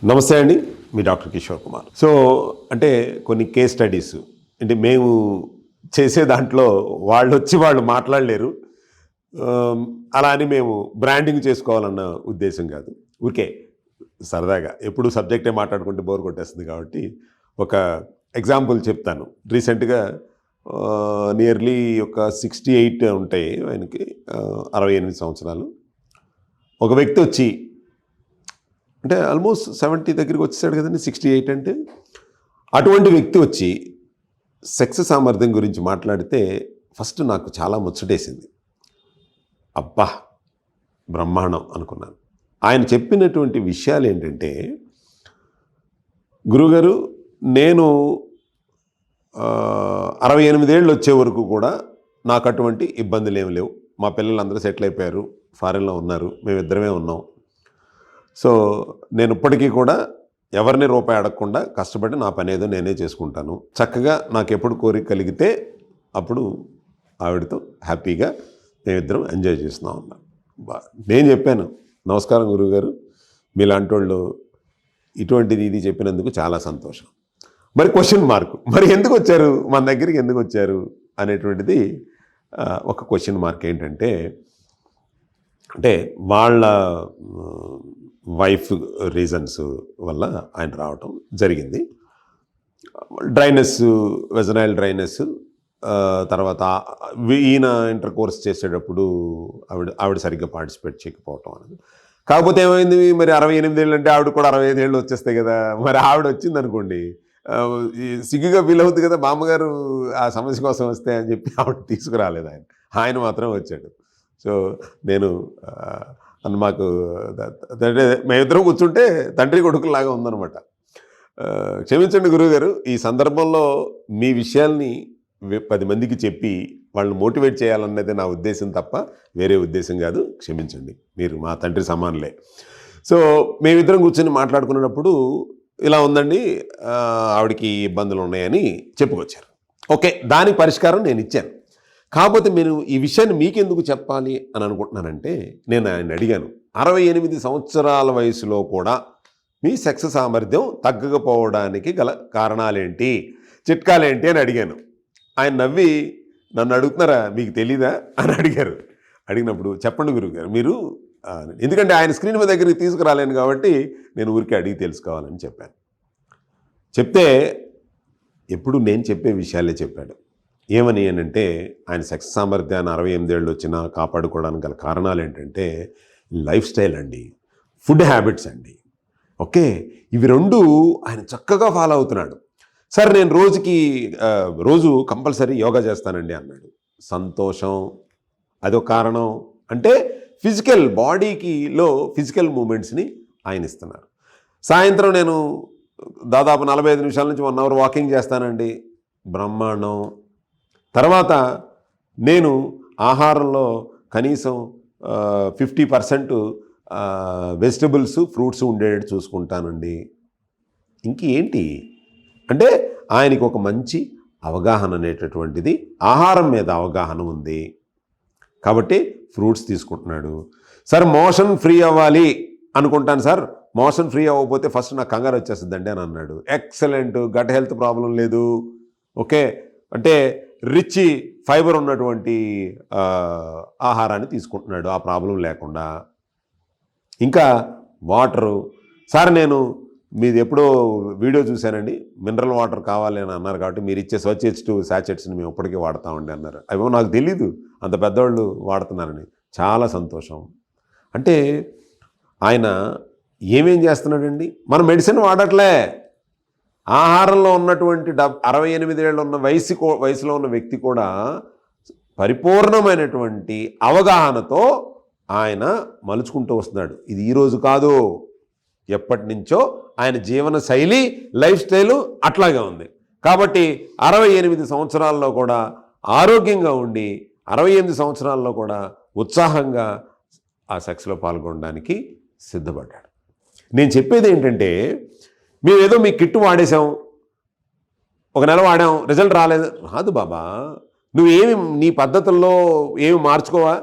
నమస్తే అండి, మీ doctor Kishore Kumar. So అంటే కొన్ని కేస్ స్టడీస్ అంటే మేము చేసే దాంట్లో వాళ్ళు మాట్లాడలేరు. అలా అని మేము బ్రాండింగ్ చేసుకోవాలన్న ఉద్దేశం కాదు. ఊరికే సరదాగా ఎప్పుడు సబ్జెక్టే మాట్లాడుకుంటే బోర్ కొట్టేస్తుంది కాబట్టి ఒక ఎగ్జాంపుల్ చెప్తాను. రీసెంట్గా నియర్లీ ఒక 68 ఉంటాయి ఆయనకి, 68 సంవత్సరాలు. ఒక వ్యక్తి వచ్చి అంటే ఆల్మోస్ట్ 70 దగ్గరికి వచ్చేసాడు కదండి, 68 అంటే. అటువంటి వ్యక్తి వచ్చి సెక్స్ సామర్థ్యం గురించి మాట్లాడితే ఫస్ట్ నాకు చాలా ముచ్చటేసింది. అబ్బా బ్రహ్మాండం అనుకున్నాను. ఆయన చెప్పినటువంటి విషయాలు ఏంటంటే, గురుగారు నేను 68 ఏళ్ళు వచ్చే వరకు కూడా నాకు అటువంటి ఇబ్బందులు ఏమి లేవు. మా పిల్లలందరూ సెటిల్ అయిపోయారు, ఫారెన్లో ఉన్నారు, మేమిద్దరమే ఉన్నాం. సో నేను ఇప్పటికీ కూడా ఎవరిని రూపాయి అడగకుండా కష్టపడి నా పని ఏదో నేనే చేసుకుంటాను. చక్కగా నాకు ఎప్పుడు కోరిక కలిగితే అప్పుడు ఆవిడతో హ్యాపీగా మేమిద్దరం ఎంజాయ్ చేస్తున్నాం అన్నాను. నేను చెప్పాను, నమస్కారం గురువుగారు, మీలాంటి వాళ్ళు ఇటువంటిది ఇది చెప్పినందుకు చాలా సంతోషం. మరి క్వశ్చన్ మార్క్, మరి ఎందుకు వచ్చారు మన దగ్గరికి, ఎందుకు వచ్చారు అనేటువంటిది ఒక క్వశ్చన్ మార్క్. ఏంటంటే అంటే వాళ్ళ వైఫ్ రీజన్స్ వల్ల ఆయన రావటం జరిగింది. డ్రైనెస్, వెజనైల్ డ్రైనెస్, తర్వాత ఈయన ఇంటర్ కోర్స్ చేసేటప్పుడు ఆవిడ సరిగ్గా పార్టిసిపేట్ చేయకపోవటం అనేది. కాకపోతే ఏమైంది, మరి 68 ఏళ్ళు అంటే ఆవిడ కూడా 65 ఏళ్ళు వచ్చేస్తాయి కదా. మరి ఆవిడ వచ్చింది అనుకోండి, సిగ్గుగా ఫీల్ అవుతుంది కదా, మామగారు ఆ సమస్య కోసం వస్తే అని చెప్పి ఆవిడ తీసుకురాలేదు. ఆయన మాత్రం వచ్చాడు. సో నేను మాకు మేమిద్దరం కూర్చుంటే తండ్రి కొడుకులాగా ఉందన్నమాట. క్షమించండి గురువుగారు, ఈ సందర్భంలో మీ విషయాల్ని 10 మందికి చెప్పి వాళ్ళని మోటివేట్ చేయాలన్నదే నా ఉద్దేశం తప్ప వేరే ఉద్దేశం కాదు. క్షమించండి, మీరు మా తండ్రి సమానులే. సో మేమిద్దరం కూర్చొని మాట్లాడుకున్నప్పుడు ఇలా ఉందండి, ఆవిడకి ఇబ్బందులు ఉన్నాయని చెప్పుకొచ్చారు. ఓకే, దానికి పరిష్కారం నేను ఇచ్చాను. కాకపోతే నేను ఈ విషయాన్ని మీకెందుకు చెప్పాలి అని అనుకుంటున్నానంటే, నేను ఆయన అడిగాను, 68 సంవత్సరాల వయసులో కూడా మీ సెక్స్ సామర్థ్యం తగ్గకపోవడానికి గల కారణాలేంటి, చిట్కాలేంటి అని అడిగాను. ఆయన నవ్వి, నన్ను అడుగుతున్నారా, మీకు తెలీదా అని అడిగారు. అడిగినప్పుడు చెప్పండి గురువుగారు మీరు, ఎందుకంటే ఆయన స్క్రీన్ మీద దగ్గరికి తీసుకురాలేను కాబట్టి నేను ఊరికే అడిగి తెలుసుకోవాలని చెప్పాను. చెప్తే ఎప్పుడు నేను చెప్పే విషయాలే చెప్పాడు. ఏమని అంటే, ఆయన సెక్స్ సామర్థ్యాన్ని 68 ఏళ్ళు వచ్చినా కాపాడుకోవడానికి గల కారణాలు ఏంటంటే లైఫ్ స్టైల్ అండి, ఫుడ్ హ్యాబిట్స్ అండి. ఓకే, ఇవి రెండు ఆయన చక్కగా ఫాలో అవుతున్నాడు. సార్ నేను రోజు కంపల్సరీ యోగా చేస్తానండి అన్నాడు. సంతోషం, అదొక కారణం. అంటే ఫిజికల్ బాడీకిలో ఫిజికల్ మూమెంట్స్ని ఆయన ఇస్తున్నారు. సాయంత్రం నేను దాదాపు 45 నిమిషాల నుంచి 1 అవర్ వాకింగ్ చేస్తానండి, బ్రహ్మాండం. తర్వాత నేను ఆహారంలో కనీసం 50% వెజిటబుల్స్, ఫ్రూట్స్ ఉండేటట్టు చూసుకుంటానండి. ఇంకేంటి అంటే ఆయనకి ఒక మంచి అవగాహన అనేటటువంటిది, ఆహారం మీద అవగాహన ఉంది కాబట్టి ఫ్రూట్స్ తీసుకుంటున్నాడు. సార్ మోషన్ ఫ్రీ అవ్వాలి అనుకుంటాను సార్, మోషన్ ఫ్రీ అవ్వకపోతే ఫస్ట్ నాకు కంగారు వచ్చేస్తుందండి అని అన్నాడు. ఎక్సలెంట్, గట్ హెల్త్ ప్రాబ్లం లేదు. ఓకే, అంటే రిచ్ ఫైబర్ ఉన్నటువంటి ఆహారాన్ని తీసుకుంటున్నాడు, ఆ ప్రాబ్లం లేకుండా. ఇంకా వాటరు, సార్ నేను మీది ఎప్పుడో వీడియో చూశానండి, మినరల్ వాటర్ కావాలి అని అన్నారు కాబట్టి మీరు ఇచ్చే స్వచ్ H2 శాచెట్స్ని మేము ఇప్పటికీ వాడతామండి అన్నారు. అవేమో నాకు తెలీదు అంత పెద్దవాళ్ళు వాడుతున్నారని. చాలా సంతోషం. అంటే ఆయన ఏమేం చేస్తున్నాడండి, మన మెడిసిన్ వాడట్లే, ఆహారంలో ఉన్నటువంటి 68 ఏళ్ళు ఉన్న వయసులో ఉన్న వ్యక్తి కూడా పరిపూర్ణమైనటువంటి అవగాహనతో ఆయన మలుచుకుంటూ వస్తున్నాడు. ఇది ఈరోజు కాదు, ఎప్పటి నుంచో ఆయన జీవన శైలి, లైఫ్ స్టైలు అట్లాగే ఉంది. కాబట్టి 68 సంవత్సరాల్లో కూడా ఆరోగ్యంగా ఉండి 68 సంవత్సరాల్లో కూడా ఉత్సాహంగా ఆ సెక్స్లో పాల్గొనడానికి సిద్ధపడ్డాడు. నేను చెప్పేది ఏంటంటే, మేమేదో మీ కిట్టు వాడేసాం, 1 నెల వాడాం, రిజల్ట్ రాదు బాబా. నువ్వేమి నీ పద్ధతుల్లో ఏమి మార్చుకోవా?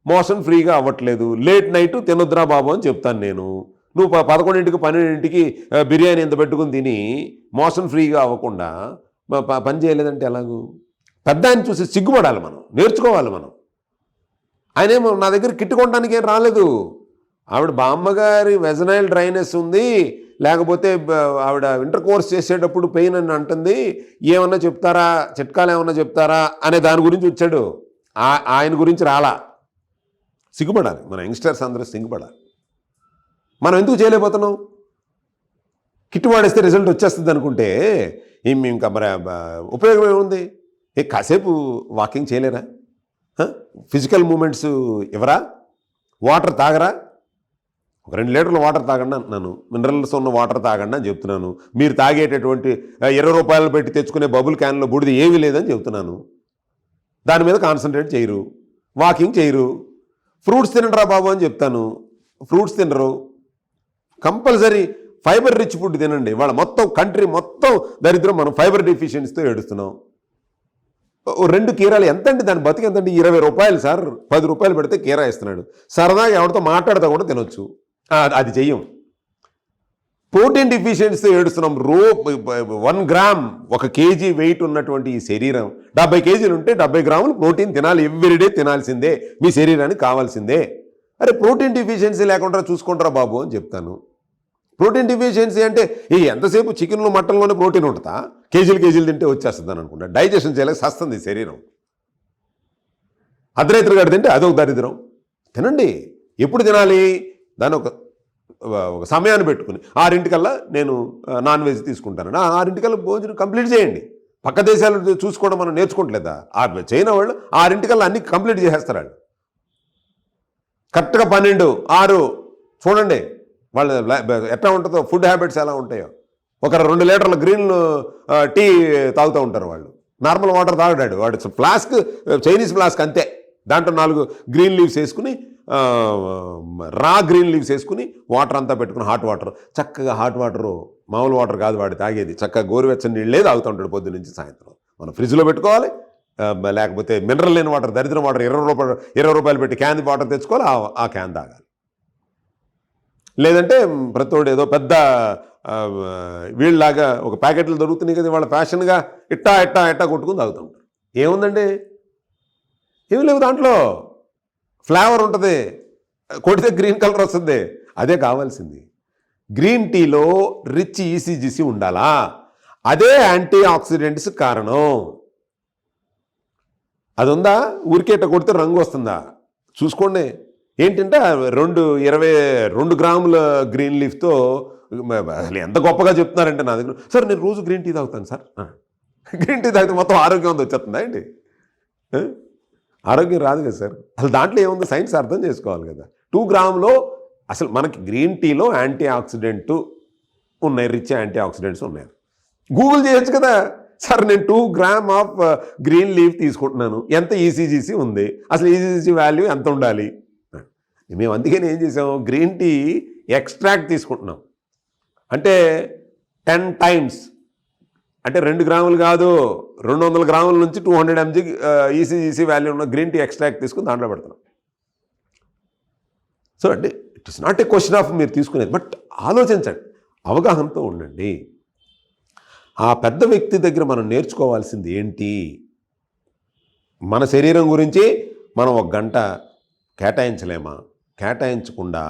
మోషన్ ఫ్రీగా అవ్వట్లేదు, లేట్ నైట్ తినొద్దురా బాబు అని చెప్తాను నేను. నువ్వు 11ంటికి 12ంటికి బిర్యానీ ఎంత పెట్టుకుని తిని మోషన్ ఫ్రీగా అవ్వకుండా పని చేయలేదంటే ఎలాగూ? పెద్ద ఆయన చూసి సిగ్గుపడాలి, మనం నేర్చుకోవాలి. మనం ఆయనేమో నా దగ్గర కిట్ కొనడానికి ఏం రాలేదు. ఆవిడ బామ్మగారి వెజనైల్ డ్రైనెస్ ఉంది, లేకపోతే ఆవిడ ఇంటర్ కోర్స్ చేసేటప్పుడు పెయిన్ అని అంటుంది, ఏమన్నా చెప్తారా, చిట్కాలు ఏమన్నా చెప్తారా అనే దాని గురించి వచ్చాడు. ఆయన గురించి రాలా. సిగ్గుపడాలి, మన యంగ్స్టర్స్ అందరూ సిగ్గుపడాలి. మనం ఎందుకు చేయలేకపోతున్నాం? కిట్ వాడేస్తే రిజల్ట్ వచ్చేస్తుంది అనుకుంటే ఇంకా మరి ఉపయోగం ఏముంది? కాసేపు వాకింగ్ చేయలేరా? ఫిజికల్ మూమెంట్స్ ఇవ్వరా? వాటర్ తాగరా? ఒక 2 లీటర్ల వాటర్ తాగండి అంటున్నాను, మినరల్స్ ఉన్న వాటర్ తాగండి అని చెప్తున్నాను. మీరు తాగేటటువంటి 20 రూపాయలు పెట్టి తెచ్చుకునే బబుల్ క్యాన్లో బూడిద ఏమీ లేదని చెప్తున్నాను. దాని మీద కాన్సన్ట్రేట్ చేయరు, వాకింగ్ చేయరు. ఫ్రూట్స్ తినరా బాబు అని చెప్తాను, ఫ్రూట్స్ తినరు. కంపల్సరీ ఫైబర్ రిచ్ ఫుడ్ తినండి. వాళ్ళ మొత్తం కంట్రీ మొత్తం దరిద్రం, మనం ఫైబర్ డెఫిషియన్సీతో ఏడుస్తున్నాం. 2 కీరాలు ఎంతండి? దాని బతికి ఎంతండి? 20 రూపాయలు సార్. 10 రూపాయలు పెడితే కీరా ఇస్తున్నాడు. సరదాగా ఎవరితో మాట్లాడితే కూడా తినొచ్చు. అది చెయ్యం. ప్రోటీన్ డెఫిషియన్సీతో ఏడుస్తున్నాం. 1 గ్రామ్ 1 కేజీ వెయిట్ ఉన్నటువంటి ఈ శరీరం 70 కేజీలు ఉంటే 70 గ్రాములు ప్రోటీన్ తినాలి. ఎవ్రీడే తినాల్సిందే, మీ శరీరానికి కావాల్సిందే. అరే ప్రోటీన్ డెఫిషియన్సీ లేకుండా చూసుకుంటారా బాబు అని చెప్తాను. ప్రోటీన్ డెఫిషియన్సీ అంటే ఎంతసేపు చికెన్లో మటన్లోనే ప్రోటీన్ ఉంటుందా? కేజీలు తింటే వచ్చేస్తుందని అనుకుంటా. డైజెషన్ చేయలేక సస్తుంది శరీరం. అర్ధరాత్రి గడి తింటే అదొక దరిద్రం. తినండి. ఎప్పుడు తినాలి? దాని ఒక సమయాన్ని పెట్టుకుని 6ంటికల్లా నేను నాన్ వెజ్ తీసుకుంటాను. 6ంటికల్లా భోజనం కంప్లీట్ చేయండి. పక్క దేశాలు చూసుకోవడం మనం నేర్చుకోవట్లేదా? చైనా వాళ్ళు 6ంటికల్లా అన్ని కంప్లీట్ చేసేస్తారు. వాళ్ళు కరెక్ట్గా 12, 6 చూడండి వాళ్ళు ఎట్లా ఉంటుందో, ఫుడ్ హ్యాబిట్స్ ఎలా ఉంటాయో. ఒక 2 లీటర్ల గ్రీన్ టీ తాగుతూ ఉంటారు వాళ్ళు. నార్మల్ వాటర్ తాగడాడు వాడు. ఫ్లాస్క్ చైనీస్ ఫ్లాస్క్ అంతే. దాంట్లో 4 గ్రీన్ లీవ్స్ వేసుకుని, రా గ్రీన్ లీవ్స్ వేసుకుని వాటర్ అంతా పెట్టుకుని, హాట్ వాటర్, చక్కగా హాట్ వాటరు, మామూలు వాటర్ కాదు వాడు తాగేది, చక్కగా గోరువెచ్చని నీళ్ళే తాగుతూ ఉంటాడు పొద్దు నుంచి సాయంత్రం. మనం ఫ్రిడ్జ్లో పెట్టుకోవాలి. లేకపోతే మినరల్ లేని వాటర్, దరిద్రం వాటర్ 20 రూపాయలు పెట్టి క్యాన్ వాటర్ తెచ్చుకోవాలి. ఆ క్యాన్ తాగాలి. లేదంటే ప్రతోడు ఏదో పెద్ద వీళ్ళలాగా ఒక ప్యాకెట్లు దొరుకుతున్నాయి కదా వాళ్ళ ఫ్యాషన్గా ఇట్టా కొట్టుకుని తాగుతూ ఉంటారు. ఏముందండి? ఏమి లేవు దాంట్లో. ఫ్లేవర్ ఉంటుంది, కొడితే గ్రీన్ కలర్ వస్తుంది. అదే కావాల్సింది. గ్రీన్ టీలో రిచ్ ఈసీజీసీ ఉండాలా? అదే యాంటీ ఆక్సిడెంట్స్ కారణం. అది ఉందా? ఊరికేట కొడితే రంగు వస్తుందా? చూసుకోండి. ఏంటంటే 22 గ్రాముల గ్రీన్ లీఫ్తో అసలు ఎంత గొప్పగా చెప్తున్నారంటే నా దగ్గర, సార్ నేను రోజు గ్రీన్ టీ తాగుతాను సార్. గ్రీన్ టీ తాగితే మొత్తం ఆరోగ్యం ఉంది వచ్చేస్తుందా ఏంటి? ఆరోగ్యం రాదు కదా సార్. అసలు దాంట్లో ఏముంది? సైన్స్ అర్థం చేసుకోవాలి కదా. 2 గ్రాములో అసలు మనకి గ్రీన్ టీలో యాంటీ ఆక్సిడెంట్ ఉన్నాయి, రిచ్ యాంటీ ఆక్సిడెంట్స్ ఉన్నాయి. గూగుల్ చేయొచ్చు కదా సార్. నేను 2 గ్రామ్ ఆఫ్ గ్రీన్ లీఫ్ తీసుకుంటున్నాను, ఎంత ఈసీజీసీ ఉంది, అసలు ఈసీజీసీ వాల్యూ ఎంత ఉండాలి? మేము అందుకని ఏం చేసాము, గ్రీన్ టీ ఎక్స్ట్రాక్ట్ తీసుకుంటున్నాం. అంటే 10 టైమ్స్, అంటే 2 గ్రాములు కాదు, 200 గ్రాముల నుంచి 200 mg ఈసీజీసీ వాల్యూ ఉన్న గ్రీన్ టీ ఎక్స్ట్రాక్ట్ తీసుకుని దాంట్లో పెడుతున్నాం. సో అంటే it is not a question of మీరు తీసుకునేది, బట్ ఆలోచించండి, అవగాహనతో ఉండండి. ఆ పెద్ద వ్యక్తి దగ్గర మనం నేర్చుకోవాల్సింది ఏంటి? మన శరీరం గురించి మనం 1 గంట కేటాయించలేమా? కేటాయించకుండా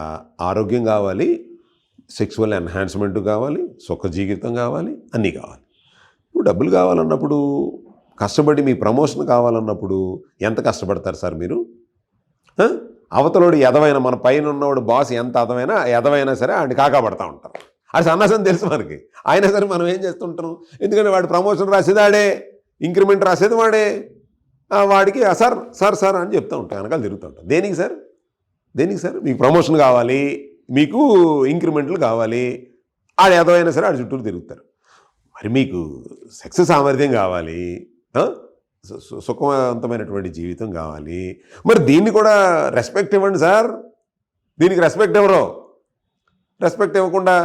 ఆరోగ్యం కావాలి, సెక్సువల్ ఎన్హాన్స్మెంట్ కావాలి, సుఖ జీవితం కావాలి, అన్నీ కావాలి. ఇప్పుడు డబ్బులు కావాలన్నప్పుడు, కష్టపడి మీ ప్రమోషన్ కావాలన్నప్పుడు ఎంత కష్టపడతారు సార్ మీరు? అవతలోడు ఎదవైన, మన పైన ఉన్నవాడు బాస్ ఎంత ఎదవైనా సరే ఆయన కాకాపడతా ఉంటారు. అది సన్నాసం తెలుసు మనకి. అయినా సరే మనం ఏం చేస్తుంటాం? ఎందుకంటే వాడు ప్రమోషన్ రాసేది వాడే, ఇంక్రిమెంట్ రాసేది వాడే, వాడికి సార్ సార్ సార్ అని చెప్తూ ఉంటాం, వెనకాల తిరుగుతూ ఉంటాం. దేనికి సార్? మీకు ప్రమోషన్ కావాలి, మీకు ఇంక్రిమెంట్లు కావాలి, ఆడు ఏదైనా సరే ఆడు చుట్టూరు తిరుగుతారు. మరి మీకు సెక్స్ సామర్థ్యం కావాలి, సుఖవంతమైనటువంటి జీవితం కావాలి. మరి దీన్ని కూడా రెస్పెక్ట్ ఇవ్వండి సార్. దీనికి రెస్పెక్ట్ ఎవరో? రెస్పెక్ట్ ఇవ్వకుండా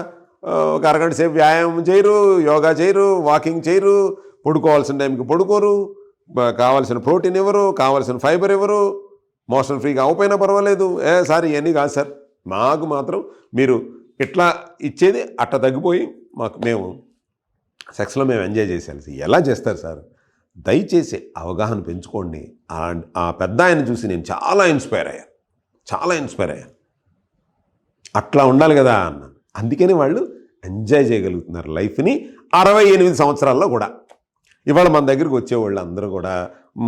ఒక అరగంట సేపు వ్యాయామం చేయరు, యోగా చేయరు, వాకింగ్ చేయరు, పడుకోవాల్సిన టైంకి పడుకోరు, కావాల్సిన ప్రోటీన్ ఇవ్వరు, కావాల్సిన ఫైబర్ ఇవ్వరు, మోషన్ ఫ్రీగా అవ్వపోయినా పర్వాలేదు. సార్ ఇవన్నీ కాదు సార్, మాకు మాత్రం మీరు ఇట్లా ఇచ్చేది అట్లా తగ్గిపోయి మేము సెక్స్లో మేము ఎంజాయ్ చేసేయాలి. ఎలా చేస్తారు సార్? దయచేసి అవగాహన పెంచుకోండి. ఆ పెద్ద ఆయన చూసి నేను చాలా ఇన్స్పైర్ అయ్యాను. అట్లా ఉండాలి కదా అన్నాను. అందుకని వాళ్ళు ఎంజాయ్ చేయగలుగుతున్నారు లైఫ్ని 68 సంవత్సరాల్లో కూడా. ఇవాళ మన దగ్గరికి వచ్చేవాళ్ళు అందరూ కూడా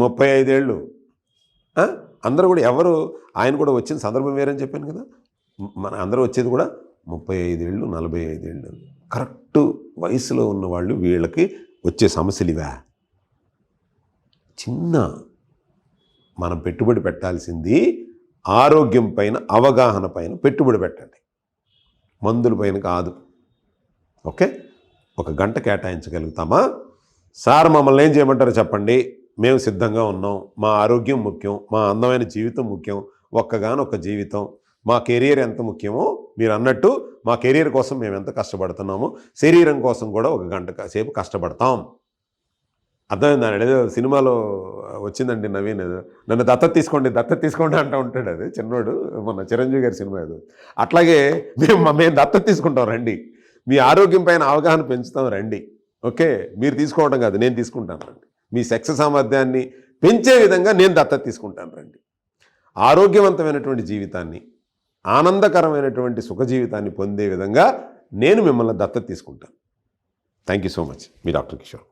35 ఏళ్ళు, అందరూ కూడా ఎవరు, ఆయన కూడా వచ్చిన సందర్భం వేరని చెప్పాను కదా, మన అందరూ వచ్చేది కూడా 35 ఏళ్ళు 45 ఏళ్ళు కరెక్ట్ వయసులో ఉన్నవాళ్ళు. వీళ్ళకి వచ్చే సమస్యలు ఇవా? చిన్న మనం పెట్టుబడి పెట్టాల్సింది ఆరోగ్యం పైన, అవగాహన పైన పెట్టుబడి పెట్టండి, మందుల పైన కాదు. ఓకే, ఒక గంట కేటాయించగలుగుతామా? సార్ మమ్మల్ని ఏం చేయమంటారో చెప్పండి, మేము సిద్ధంగా ఉన్నాం. మా ఆరోగ్యం ముఖ్యం, మా అందమైన జీవితం ముఖ్యం, ఒక్కగానొక్క జీవితం. మా కెరీర్ ఎంత ముఖ్యమో మీరు అన్నట్టు మా కెరీర్ కోసం మేము ఎంత కష్టపడుతున్నామో శరీరం కోసం కూడా ఒక గంట సేపు కష్టపడతాం. అర్థమైందా? ఏదో సినిమాలో వచ్చిందండి నవీన్, నన్ను దత్తత తీసుకోండి అంటూ ఉంటాడు. అది చిన్నోడు, మొన్న చిరంజీవి గారి సినిమా అది. అట్లాగే మేము దత్తత తీసుకుంటాం రండి, మీ ఆరోగ్యం పైన అవగాహన పెంచుతాం రండి. ఓకే, మీరు తీసుకోవడం కాదు, నేను తీసుకుంటాను రండి. మీ సెక్స్ సామర్థ్యాన్ని పెంచే విధంగా నేను దత్తత తీసుకుంటాను రండి. ఆరోగ్యవంతమైనటువంటి జీవితాన్ని, ఆనందకరమైనటువంటి సుఖ జీవితాన్ని పొందే విధంగా నేను మిమ్మల్ని దత్తత తీసుకుంటాను. Thank you so much. Me doctor Kishore.